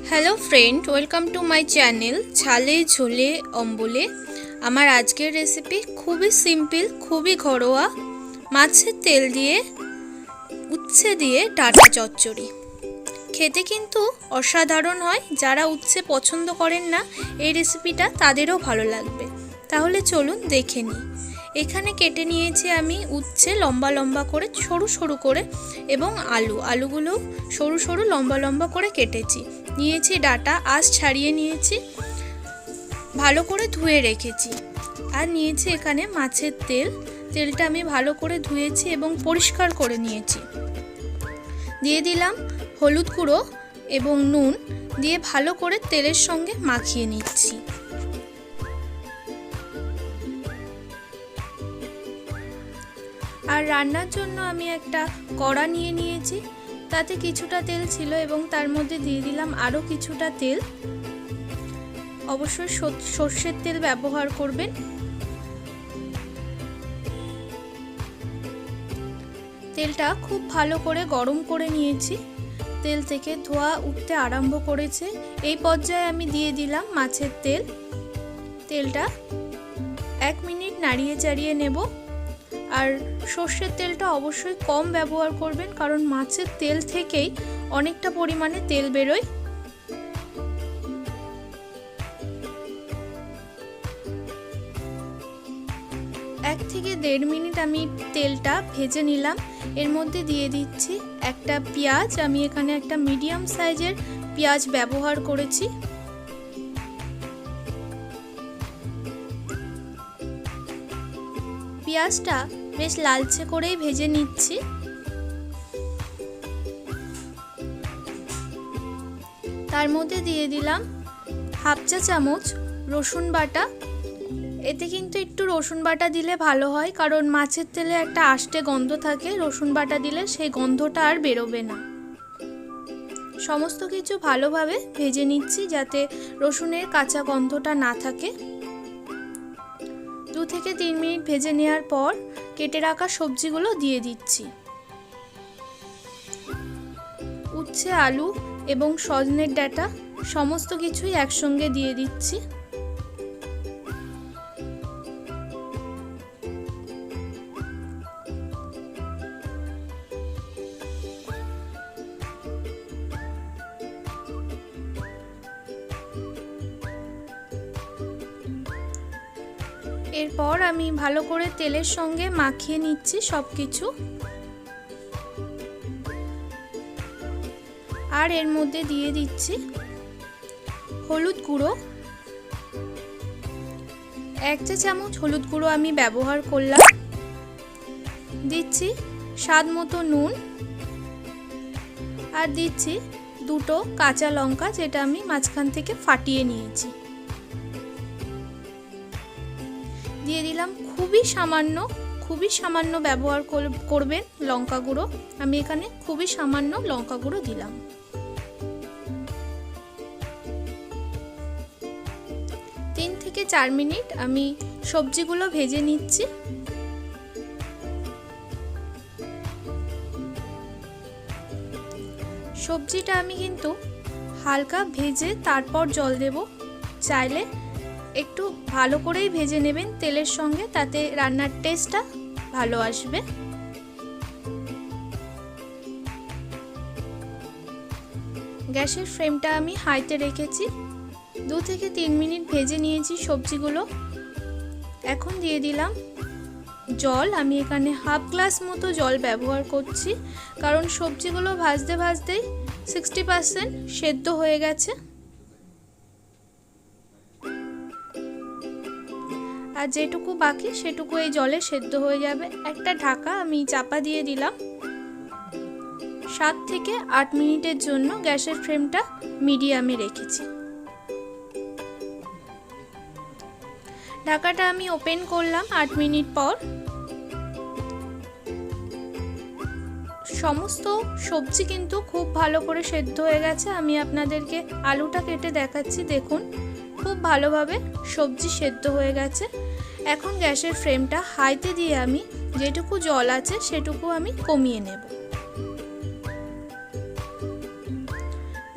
Hello friend, welcome to my channel झाले झोले अम्बले। आमार आजकेर रेसिपि खूबी सिम्पल, खूबी घरोया माछेर तेल दिए उच्छे दिए डाटा चच्चड़ी। खेते किन्तु असाधारण हय। जारा उच्छे पछंद करेन ना এই রেসিপিটা তাদেরও ভালো লাগবে। তাহলে চলুন দেখে নিই। এখানে কেটে নিয়েছি আমি উচ্ছে লম্বা লম্বা করে, সরু সরু করে, এবং আলুগুলো সরু সরু লম্বা লম্বা করে কেটেছি। নিয়েছি ডাটা, আঁশ ছাড়িয়ে নিয়েছি, ভালো করে ধুয়ে রেখেছি। আর নিয়েছি এখানে মাছের তেলটা আমি ভালো করে ধুয়েছি এবং পরিষ্কার করে নিয়েছি। দিয়ে দিলাম হলুদ গুঁড়ো এবং নুন, দিয়ে ভালো করে তেলের সঙ্গে মাখিয়ে নিচ্ছি। আর রান্নার জন্য আমি একটা কড়া নিয়ে নিয়েছি, তাতে কিছুটা তেল ছিল এবং তার মধ্যে দিয়ে দিলাম আরও কিছুটা তেল। অবশ্যই সর্ষের তেল ব্যবহার করবেন। তেলটা খুব ভালো করে গরম করে নিয়েছি। তেল থেকে ধোঁয়া উঠতে আরম্ভ করেছে। এই পর্যায়ে আমি দিয়ে দিলাম মাছের তেলটা 1 মিনিট নাড়িয়ে চাড়িয়ে নেব। আর সর্ষের তেলটা অবশ্যই কম ব্যবহার করবেন, কারণ মাছের তেল থেকেই অনেকটা পরিমাণে তেল বেরোয়। এক থেকে 1.5 মিনিট আমি তেলটা ভেজে নিলাম। এর মধ্যে দিয়ে দিচ্ছি একটা পেঁয়াজ। আমি এখানে একটা মিডিয়াম সাইজের পেঁয়াজ ব্যবহার করেছি। পেঁয়াজটা বেশ লালচে করেই ভেজে নিচ্ছি। তার মধ্যে দিয়ে দিলাম 1/2 চা চামচ রসুন বাটা। এতে কিন্তু একটু রসুন বাটা দিলে ভালো হয়, কারণ মাছের তেলে একটা আষ্টে গন্ধ থাকে। রসুন বাটা দিলে সেই গন্ধটা আর বেরোবে না। সমস্ত কিছু ভালোভাবে ভেজে নিচ্ছি যাতে রসুনের কাঁচা গন্ধটা না থাকে। 2 থেকে 3 মিনিট ভেজে নেওয়ার পর কেটে রাখা সবজিগুলো দিয়ে দিচ্ছি। উচ্ছে, আলু এবং সজনের ডাঁটা সমস্ত কিছুই একসঙ্গে দিয়ে দিচ্ছি। এরপর আমি ভালো করে তেলের সঙ্গে মাখিয়ে নিচ্ছি সবকিছু। আর এর মধ্যে দিয়ে দিচ্ছি হলুদ গুঁড়ো। 1 চা চামচ হলুদ গুঁড়ো আমি ব্যবহার করলাম। দিচ্ছি স্বাদ মতো নুন। আর দিচ্ছি 2টো কাঁচা লঙ্কা, যেটা আমি মাঝখান থেকে ফাটিয়ে নিয়েছি। দিয়ে দিলাম খুবই সামান্য ব্যবহার করবেন লঙ্কা গুঁড়ো। আমি এখানে খুবই সামান্য লঙ্কা গুঁড়ো দিলাম। তিন থেকে 4 মিনিট আমি সবজিগুলো ভেজে নিচ্ছি। সবজিটা আমি কিন্তু হালকা ভেজে তারপর জল দেব। চাইলে একটু ভালো করেই ভেজে নেবেন তেলের সঙ্গে, তাতে রান্নার টেস্টটা ভালো আসবে। গ্যাসের ফ্লেমটা আমি হাইতে রেখেছি। 2 থেকে 3 মিনিট ভেজে নিয়েছি সবজিগুলো। এখন দিয়ে দিলাম জল। আমি এখানে 1/2 গ্লাস মতো জল ব্যবহার করছি, কারণ সবজিগুলো ভাজতে ভাজতেই 60% সেদ্ধ হয়ে গেছে। আর যেটুকু বাকি সেটুকু এই জলে সেদ্ধ হয়ে যাবে। একটা ঢাকা আমি চাপা দিয়ে দিলাম। 7 থেকে 8 মিনিটের জন্য গ্যাসের ফ্লেমটা মিডিয়ামে রেখেছি। ঢাকাটা আমি ওপেন করলাম 8 মিনিট পর। সমস্ত সবজি কিন্তু খুব ভালো করে সেদ্ধ হয়ে গেছে। আমি আপনাদেরকে আলুটা কেটে দেখাচ্ছি, দেখুন খুব ভালোভাবে সবজি সেদ্ধ হয়ে গেছে। এখন গ্যাসের ফ্লেমটা হাইতে দিয়ে আমি যেটুকু জল আছে সেটুকু আমি কমিয়ে নেব।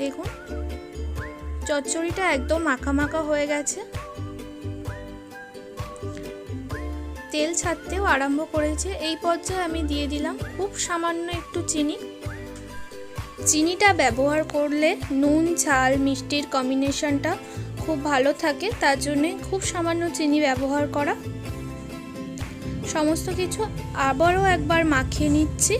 দেখুন চচ্চড়িটা একদম মাখা মাখা হয়ে গেছে, তেল ছাড়তেও আরম্ভ করেছে। এই পর্যায়ে আমি দিয়ে দিলাম খুব সামান্য একটু চিনি। চিনিটা ব্যবহার করলে নুন ঝাল মিষ্টির কম্বিনেশনটা খুব ভালো থাকে, তার জন্য খুব সামান্য চিনি ব্যবহার করা। সমস্ত কিছু আবারও একবার মাখিয়ে নিচ্ছি।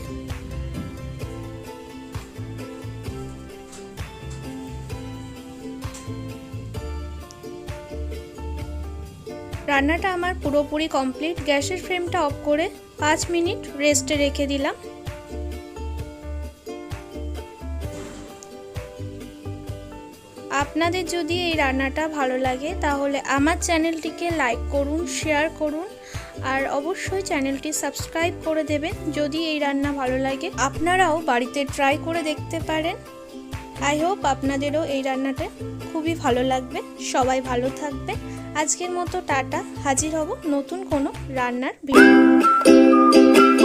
রান্নাটা আমার পুরোপুরি কমপ্লিট। গ্যাসের ফ্লেমটা অফ করে 5 মিনিট রেস্টে রেখে দিলাম। আপনাদের যদি এই রান্নাটা ভালো লাগে তাহলে আমার চ্যানেলটিকে লাইক করুন, শেয়ার করুন, আর অবশ্যই চ্যানেলটি সাবস্ক্রাইব করে দেবেন যদি এই রান্না ভালো লাগে। আপনারাও বাড়িতে ট্রাই করে দেখতে পারেন। আই হোপ আপনাদেরও এই রান্নাটা খুবই ভালো লাগবে। সবাই ভালো থাকবে। আজকের মতো টাটা, হাজির হব নতুন কোনো রান্নার ভিডিও।